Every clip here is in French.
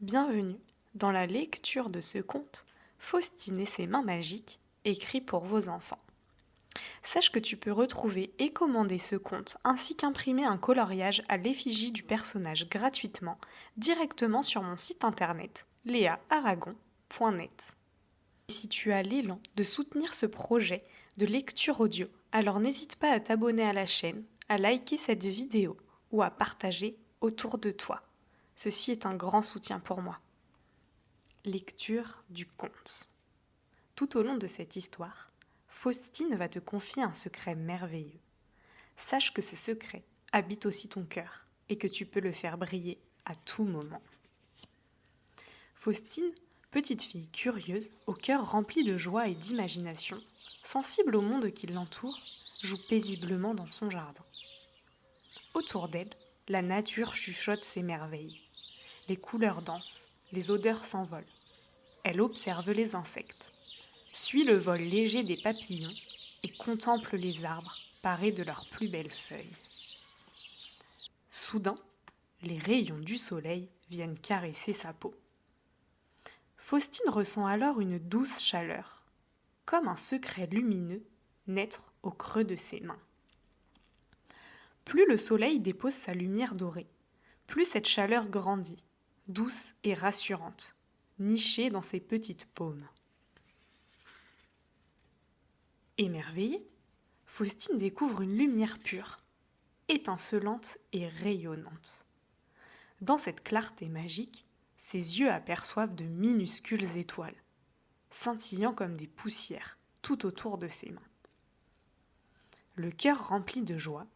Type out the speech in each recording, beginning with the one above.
Bienvenue dans la lecture de ce conte Faustine et ses mains magiques, écrit pour vos enfants. Sache que tu peux retrouver et commander ce conte ainsi qu'imprimer un coloriage à l'effigie du personnage gratuitement directement sur mon site internet leaaragon.net. Si tu as l'élan de soutenir ce projet de lecture audio, alors n'hésite pas à t'abonner à la chaîne, à liker cette vidéo ou à partager autour de toi. Ceci est un grand soutien pour moi. Lecture du conte. Tout au long de cette histoire, Faustine va te confier un secret merveilleux. Sache que ce secret habite aussi ton cœur et que tu peux le faire briller à tout moment. Faustine, petite fille curieuse, au cœur rempli de joie et d'imagination, sensible au monde qui l'entoure, joue paisiblement dans son jardin. Autour d'elle, la nature chuchote ses merveilles. Les couleurs dansent, les odeurs s'envolent. Elle observe les insectes, suit le vol léger des papillons et contemple les arbres parés de leurs plus belles feuilles. Soudain, les rayons du soleil viennent caresser sa peau. Faustine ressent alors une douce chaleur, comme un secret lumineux naître au creux de ses mains. Plus le soleil dépose sa lumière dorée, plus cette chaleur grandit, douce et rassurante, nichée dans ses petites paumes. Émerveillée, Faustine découvre une lumière pure, étincelante et rayonnante. Dans cette clarté magique, ses yeux aperçoivent de minuscules étoiles, scintillant comme des poussières tout autour de ses mains. Le cœur rempli de joie,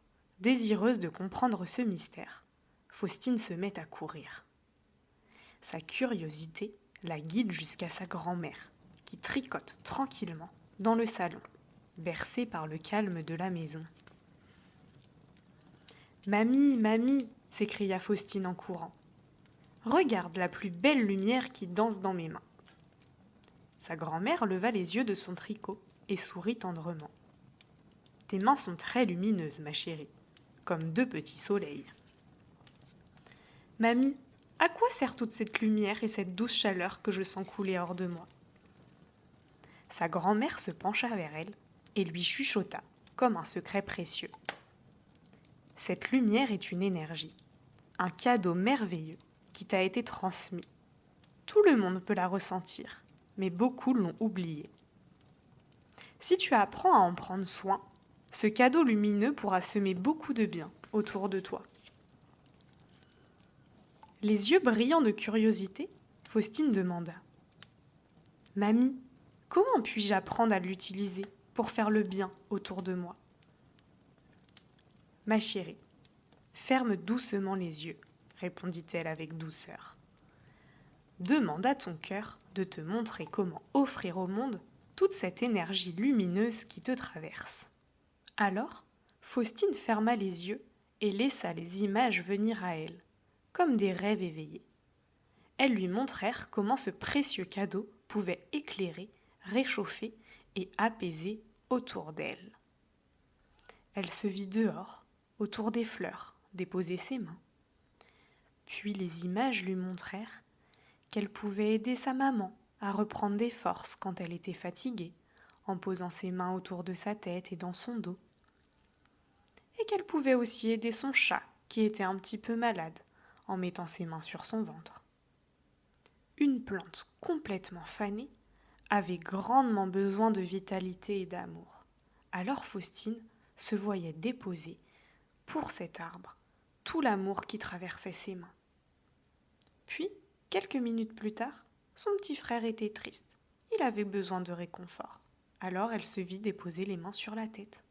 désireuse de comprendre ce mystère, Faustine se met à courir. Sa curiosité la guide jusqu'à sa grand-mère, qui tricote tranquillement dans le salon, bercée par le calme de la maison. « Mamie, mamie !» s'écria Faustine en courant. « Regarde la plus belle lumière qui danse dans mes mains. » Sa grand-mère leva les yeux de son tricot et sourit tendrement. « Tes mains sont très lumineuses, ma chérie, comme deux petits soleils. »« Mamie, à quoi sert toute cette lumière et cette douce chaleur que je sens couler hors de moi ?» Sa grand-mère se pencha vers elle et lui chuchota comme un secret précieux. « Cette lumière est une énergie, un cadeau merveilleux qui t'a été transmis. Tout le monde peut la ressentir, mais beaucoup l'ont oublié. Si tu apprends à en prendre soin, ce cadeau lumineux pourra semer beaucoup de bien autour de toi. » Les yeux brillants de curiosité, Faustine demanda « Mamie, comment puis-je apprendre à l'utiliser pour faire le bien autour de moi ?»« Ma chérie, ferme doucement les yeux, répondit-elle avec douceur. Demande à ton cœur de te montrer comment offrir au monde toute cette énergie lumineuse qui te traverse. » Alors, Faustine ferma les yeux et laissa les images venir à elle, comme des rêves éveillés. Elles lui montrèrent comment ce précieux cadeau pouvait éclairer, réchauffer et apaiser autour d'elle. Elle se vit dehors, autour des fleurs, déposer ses mains. Puis les images lui montrèrent qu'elle pouvait aider sa maman à reprendre des forces quand elle était fatiguée, en posant ses mains autour de sa tête et dans son dos. Et qu'elle pouvait aussi aider son chat, qui était un petit peu malade, en mettant ses mains sur son ventre. Une plante complètement fanée avait grandement besoin de vitalité et d'amour. Alors Faustine se voyait déposer, pour cet arbre, tout l'amour qui traversait ses mains. Puis, quelques minutes plus tard, son petit frère était triste. Il avait besoin de réconfort. Alors elle se vit déposer les mains sur la tête.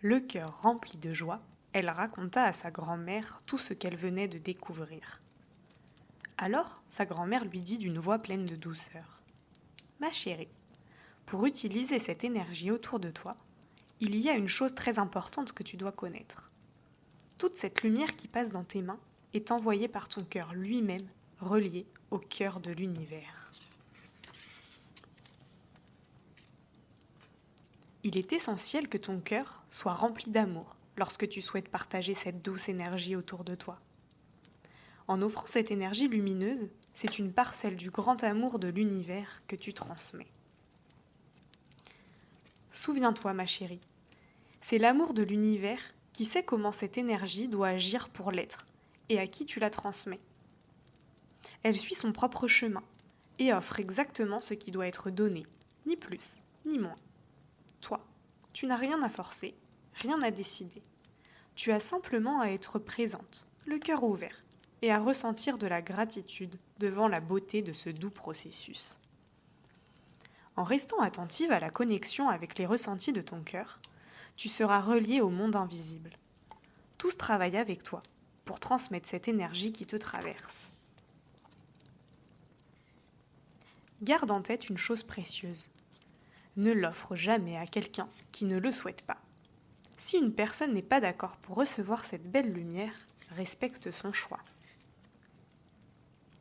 Le cœur rempli de joie, elle raconta à sa grand-mère tout ce qu'elle venait de découvrir. Alors, sa grand-mère lui dit d'une voix pleine de douceur : « Ma chérie, pour utiliser cette énergie autour de toi, il y a une chose très importante que tu dois connaître. Toute cette lumière qui passe dans tes mains est envoyée par ton cœur lui-même, relié au cœur de l'univers. Il est essentiel que ton cœur soit rempli d'amour lorsque tu souhaites partager cette douce énergie autour de toi. En offrant cette énergie lumineuse, c'est une parcelle du grand amour de l'univers que tu transmets. Souviens-toi, ma chérie, c'est l'amour de l'univers qui sait comment cette énergie doit agir pour l'être et à qui tu la transmets. Elle suit son propre chemin et offre exactement ce qui doit être donné, ni plus, ni moins. Toi, tu n'as rien à forcer, rien à décider. Tu as simplement à être présente, le cœur ouvert, et à ressentir de la gratitude devant la beauté de ce doux processus. En restant attentive à la connexion avec les ressentis de ton cœur, tu seras relié au monde invisible. Tous travaillent avec toi pour transmettre cette énergie qui te traverse. Garde en tête une chose précieuse. Ne l'offre jamais à quelqu'un qui ne le souhaite pas. Si une personne n'est pas d'accord pour recevoir cette belle lumière, respecte son choix.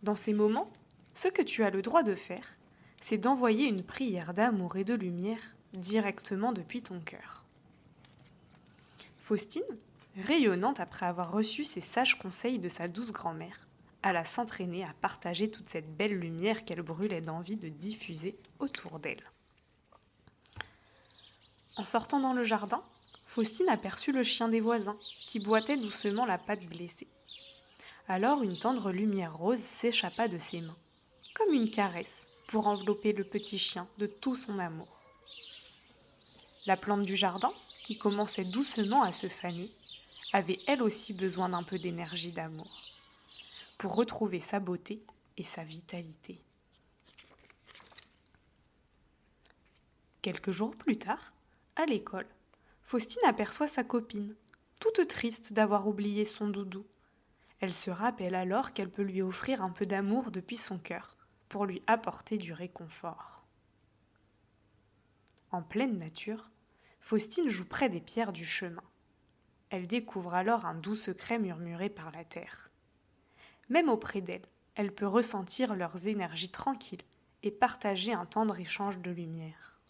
Dans ces moments, ce que tu as le droit de faire, c'est d'envoyer une prière d'amour et de lumière directement depuis ton cœur. Faustine, rayonnante après avoir reçu ces sages conseils de sa douce grand-mère, alla s'entraîner à partager toute cette belle lumière qu'elle brûlait d'envie de diffuser autour d'elle. En sortant dans le jardin, Faustine aperçut le chien des voisins, qui boitait doucement la patte blessée. Alors une tendre lumière rose s'échappa de ses mains, comme une caresse, pour envelopper le petit chien de tout son amour. La plante du jardin, qui commençait doucement à se faner, avait elle aussi besoin d'un peu d'énergie d'amour, pour retrouver sa beauté et sa vitalité. Quelques jours plus tard, à l'école, Faustine aperçoit sa copine, toute triste d'avoir oublié son doudou. Elle se rappelle alors qu'elle peut lui offrir un peu d'amour depuis son cœur, pour lui apporter du réconfort. En pleine nature, Faustine joue près des pierres du chemin. Elle découvre alors un doux secret murmuré par la terre. Même auprès d'elle, elle peut ressentir leurs énergies tranquilles et partager un tendre échange de lumière.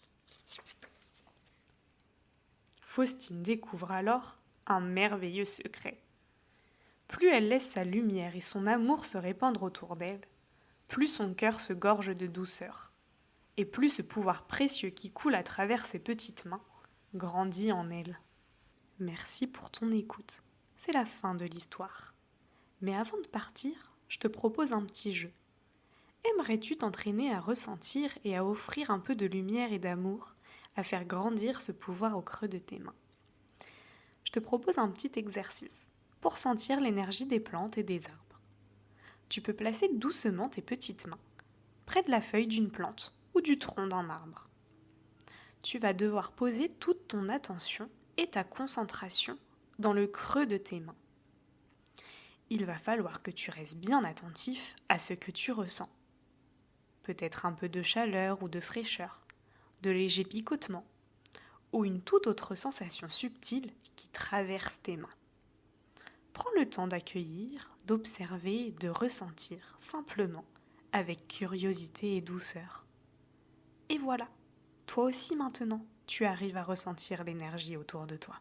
Faustine découvre alors un merveilleux secret. Plus elle laisse sa lumière et son amour se répandre autour d'elle, plus son cœur se gorge de douceur, et plus ce pouvoir précieux qui coule à travers ses petites mains grandit en elle. Merci pour ton écoute. C'est la fin de l'histoire. Mais avant de partir, je te propose un petit jeu. Aimerais-tu t'entraîner à ressentir et à offrir un peu de lumière et d'amour, à faire grandir ce pouvoir au creux de tes mains? Je te propose un petit exercice pour sentir l'énergie des plantes et des arbres. Tu peux placer doucement tes petites mains près de la feuille d'une plante ou du tronc d'un arbre. Tu vas devoir poser toute ton attention et ta concentration dans le creux de tes mains. Il va falloir que tu restes bien attentif à ce que tu ressens. Peut-être un peu de chaleur ou de fraîcheur, de légers picotements, ou une toute autre sensation subtile qui traverse tes mains. Prends le temps d'accueillir, d'observer, de ressentir simplement, avec curiosité et douceur. Et voilà, toi aussi maintenant, tu arrives à ressentir l'énergie autour de toi.